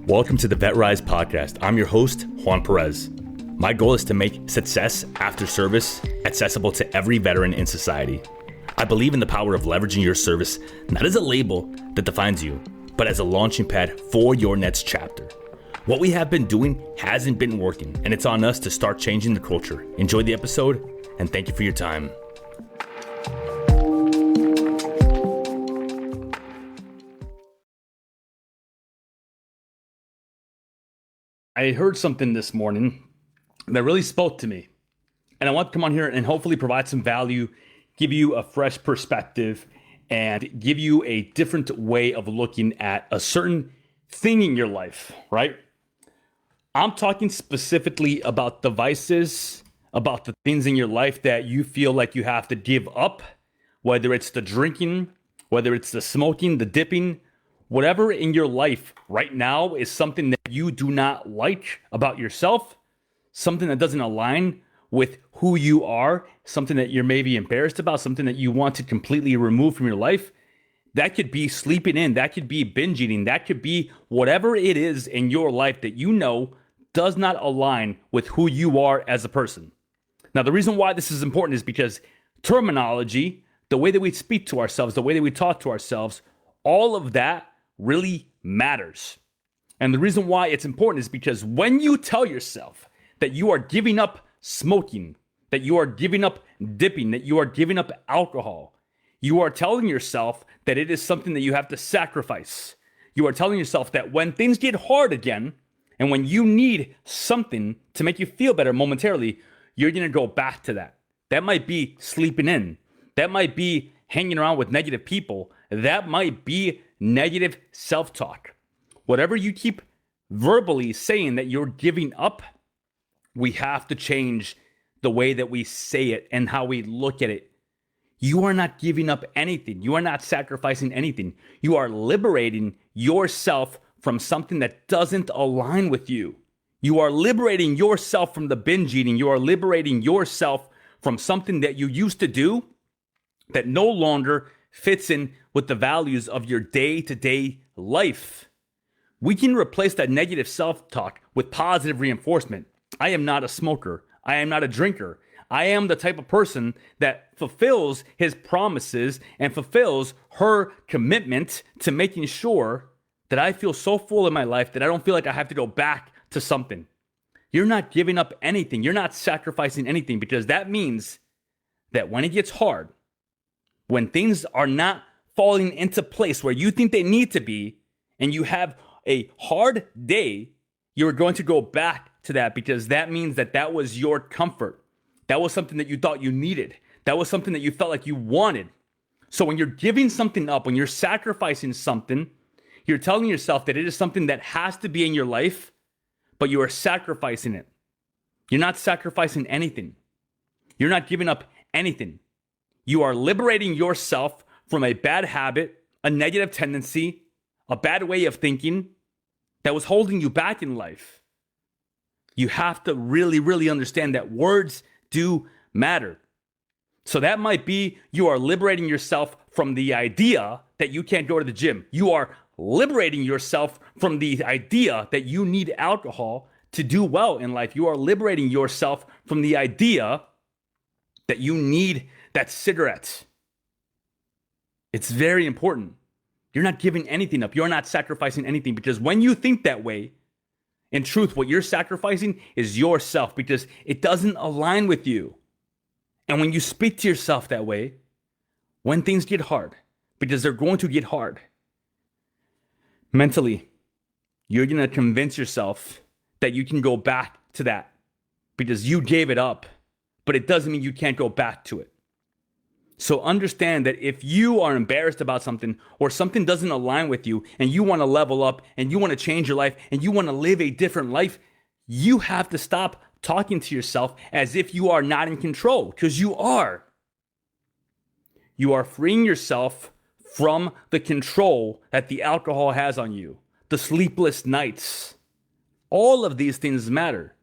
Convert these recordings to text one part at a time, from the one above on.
Welcome to the VetRise podcast. I'm your host, Juan Perez. My goal is to make success after service accessible to every veteran in society. I believe in the power of leveraging your service, not as a label that defines you, but as a launching pad for your next chapter. What we have been doing hasn't been working, and it's on us to start changing the culture. Enjoy the episode, and thank you for your time. I heard something this morning that really spoke to me, and I want to come on here and hopefully provide some value, give you a fresh perspective, and give you a different way of looking at a certain thing in your life, right? I'm talking specifically about devices, about the things in your life that you feel like you have to give up, whether it's the drinking, whether it's the smoking, the dipping, whatever in your life right now is something that you do not like about yourself, something that doesn't align with who you are, something that you're maybe embarrassed about, something that you want to completely remove from your life. That could be sleeping in, that could be binge eating, that could be whatever it is in your life that you know does not align with who you are as a person. Now, the reason why this is important is because terminology, the way that we speak to ourselves, the way that we talk to ourselves, all of that really matters. And the reason why it's important is because when you tell yourself that you are giving up smoking, that you are giving up dipping, that you are giving up alcohol, you are telling yourself that it is something that you have to sacrifice. You are telling yourself that when things get hard again, and when you need something to make you feel better momentarily, you're going to go back to that. That might be sleeping in. That might be hanging around with negative people. That might be negative self-talk. Whatever you keep verbally saying that you're giving up, we have to change the way that we say it and how we look at it. You are not giving up anything. You are not sacrificing anything. You are liberating yourself from something that doesn't align with you. You are liberating yourself from the binge eating. You are liberating yourself from something that you used to do that no longer fits in with the values of your day-to-day life. We can replace that negative self-talk with positive reinforcement. I am not a smoker. I am not a drinker. I am the type of person that fulfills his promises and fulfills her commitment to making sure that I feel so full in my life that I don't feel like I have to go back to something. You're not giving up anything. You're not sacrificing anything, because that means that when it gets hard, when things are not falling into place where you think they need to be, and you have a hard day, you're going to go back to that, because that means that that was your comfort. That was something that you thought you needed. That was something that you felt like you wanted. So when you're giving something up, when you're sacrificing something, you're telling yourself that it is something that has to be in your life, but you are sacrificing it. You're not sacrificing anything. You're not giving up anything. You are liberating yourself from a bad habit, a negative tendency, a bad way of thinking that was holding you back in life. You have to really, really understand that words do matter. So that might be you are liberating yourself from the idea that you can't go to the gym. You are liberating yourself from the idea that you need alcohol to do well in life. You are liberating yourself from the idea that you need that cigarette. It's very important. You're not giving anything up. You're not sacrificing anything, because when you think that way, in truth, what you're sacrificing is yourself, because it doesn't align with you. And when you speak to yourself that way, when things get hard, because they're going to get hard, mentally, you're going to convince yourself that you can go back to that because you gave it up, but it doesn't mean you can't go back to it. So understand that if you are embarrassed about something, or something doesn't align with you, and you want to level up, and you want to change your life, and you want to live a different life, you have to stop talking to yourself as if you are not in control, because you are. You are freeing yourself from the control that the alcohol has on you, the sleepless nights. All of these things matter.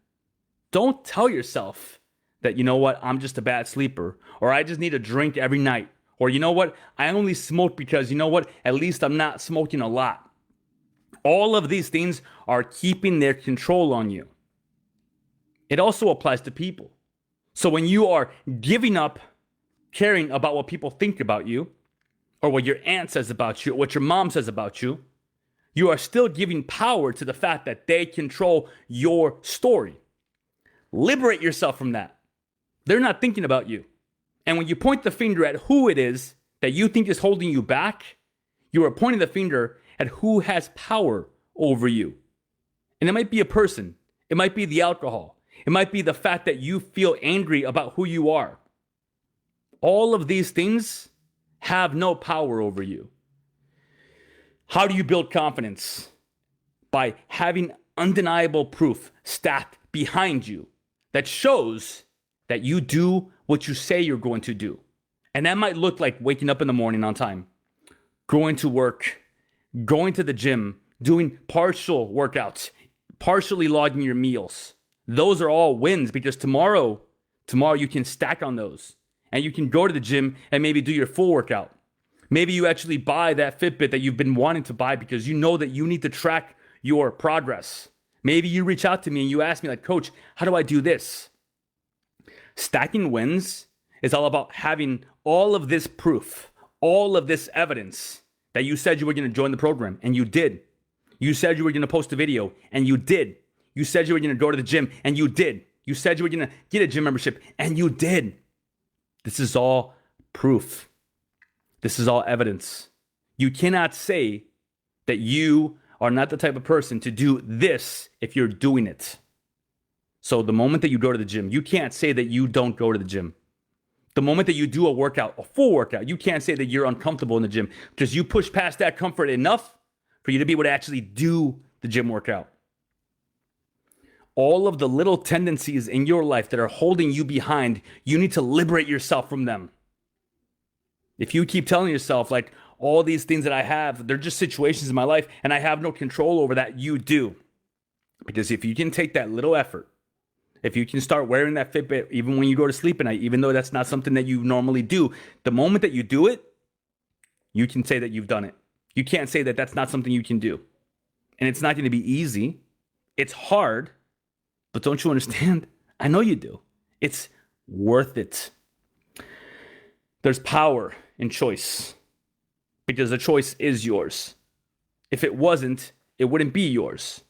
Don't tell yourself that, you know what, I'm just a bad sleeper, or I just need a drink every night, or you know what, I only smoke because, you know what, at least I'm not smoking a lot. All of these things are keeping their control on you. It also applies to people. So when you are giving up caring about what people think about you, or what your aunt says about you, or what your mom says about you, you are still giving power to the fact that they control your story. Liberate yourself from that. They're not thinking about you. And when you point the finger at who it is that you think is holding you back, you are pointing the finger at who has power over you. And it might be a person. It might be the alcohol. It might be the fact that you feel angry about who you are. All of these things have no power over you. How do you build confidence? By having undeniable proof stacked behind you that shows that you do what you say you're going to do. And that might look like waking up in the morning on time, going to work, going to the gym, doing partial workouts, partially logging your meals. Those are all wins, because tomorrow you can stack on those and you can go to the gym and maybe do your full workout. Maybe you actually buy that Fitbit that you've been wanting to buy because you know that you need to track your progress. Maybe you reach out to me and you ask me like, Coach, how do I do this? Stacking wins is all about having all of this proof, all of this evidence that you said you were going to join the program, and you did. You said you were going to post a video, and you did. You said you were going to go to the gym, and you did. You said you were going to get a gym membership, and you did. This is all proof. This is all evidence. You cannot say that you are not the type of person to do this if you're doing it. So the moment that you go to the gym, you can't say that you don't go to the gym. The moment that you do a workout, a full workout, you can't say that you're uncomfortable in the gym, because you push past that comfort enough for you to be able to actually do the gym workout. All of the little tendencies in your life that are holding you behind, you need to liberate yourself from them. If you keep telling yourself like, all these things that I have, they're just situations in my life and I have no control over that, you do. Because if you can take that little effort, if you can start wearing that Fitbit even when you go to sleep at night, even though that's not something that you normally do, the moment that you do it, you can say that you've done it. You can't say that that's not something you can do. And it's not going to be easy. It's hard. But don't you understand? I know you do. It's worth it. There's power in choice, because the choice is yours. If it wasn't, it wouldn't be yours.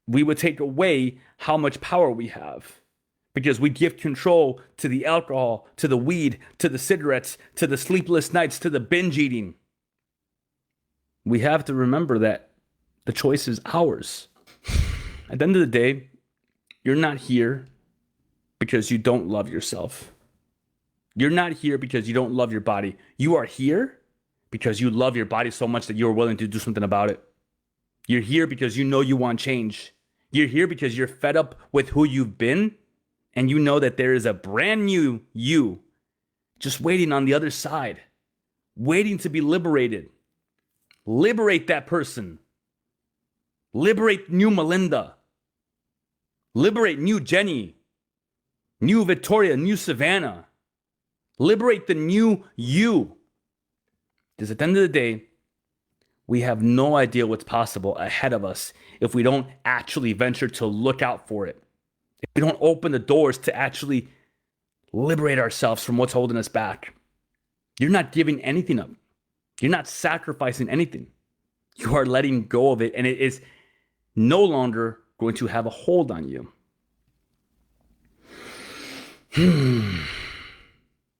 We would take away how much power we have, because we give control to the alcohol, to the weed, to the cigarettes, to the sleepless nights, to the binge eating. We have to remember that the choice is ours. At the end of the day, you're not here because you don't love yourself. You're not here because you don't love your body. You are here because you love your body so much that you're willing to do something about it. You're here because you know you want change. You're here because you're fed up with who you've been, and you know that there is a brand new you just waiting on the other side, waiting to be liberated. Liberate that person. Liberate new Melinda. Liberate new Jenny, new Victoria, new Savannah. Liberate the new you. Because at the end of the day, we have no idea what's possible ahead of us if we don't actually venture to look out for it. If we don't open the doors to actually liberate ourselves from what's holding us back. You're not giving anything up. You're not sacrificing anything. You are letting go of it, and it is no longer going to have a hold on you.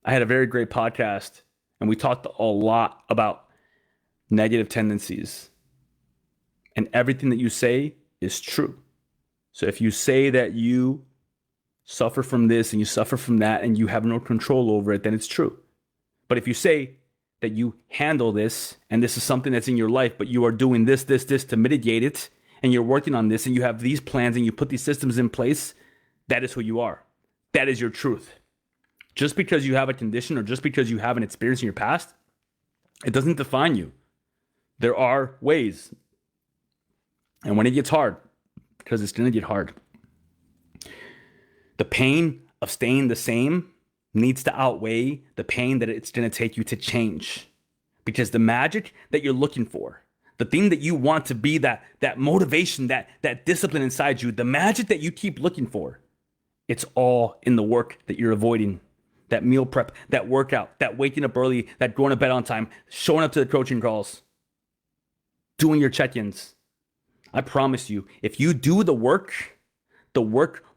I had a very great podcast, and we talked a lot about negative tendencies. And everything that you say is true. So if you say that you suffer from this and you suffer from that and you have no control over it, then it's true. But if you say that you handle this and this is something that's in your life, but you are doing this to mitigate it, and you're working on this and you have these plans and you put these systems in place, that is who you are. That is your truth. Just because you have a condition or just because you have an experience in your past, it doesn't define you. There are ways. And when it gets hard, because it's going to get hard, the pain of staying the same needs to outweigh the pain that it's going to take you to change. Because the magic that you're looking for, the thing that you want to be, that motivation, that discipline inside you, the magic that you keep looking for, it's all in the work that you're avoiding. That meal prep, that workout, that waking up early, that going to bed on time, showing up to the coaching calls, doing your check-ins. I promise you, if you do the work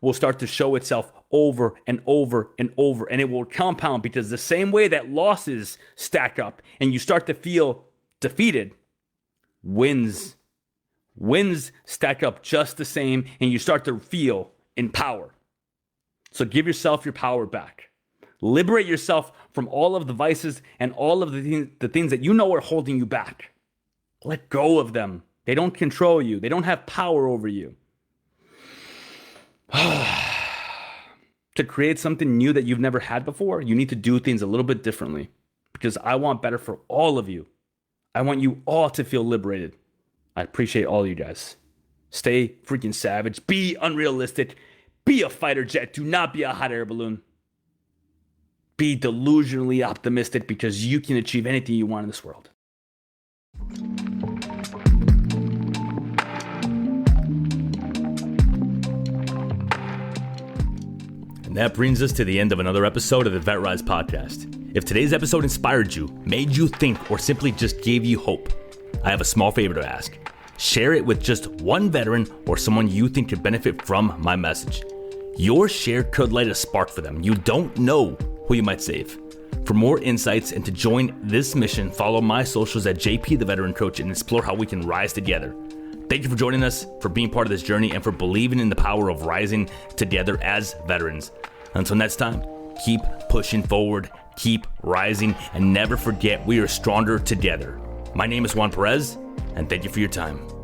will start to show itself over and over and over, and it will compound, because the same way that losses stack up and you start to feel defeated, wins stack up just the same, and you start to feel in power. So give yourself your power back. Liberate yourself from all of the vices and all of the things that you know are holding you back. Let go of them. They don't control you. They don't have power over you. To create something new that you've never had before, you need to do things a little bit differently, because I want better for all of you. I want you all to feel liberated. I appreciate all of you guys. Stay freaking savage. Be unrealistic. Be a fighter jet. Do not be a hot air balloon. Be delusionally optimistic, because you can achieve anything you want in this world. And that brings us to the end of another episode of the VetRise podcast. If today's episode inspired you, made you think, or simply just gave you hope, I have a small favor to ask. Share it with just one veteran or someone you think could benefit from my message. Your share could light a spark for them. You don't know who you might save. For more insights and to join this mission, follow my socials at JP the Veteran Coach and explore how we can rise together. Thank you for joining us, for being part of this journey, and for believing in the power of rising together as veterans. Until next time, keep pushing forward, keep rising, and never forget we are stronger together. My name is Juan Perez, and thank you for your time.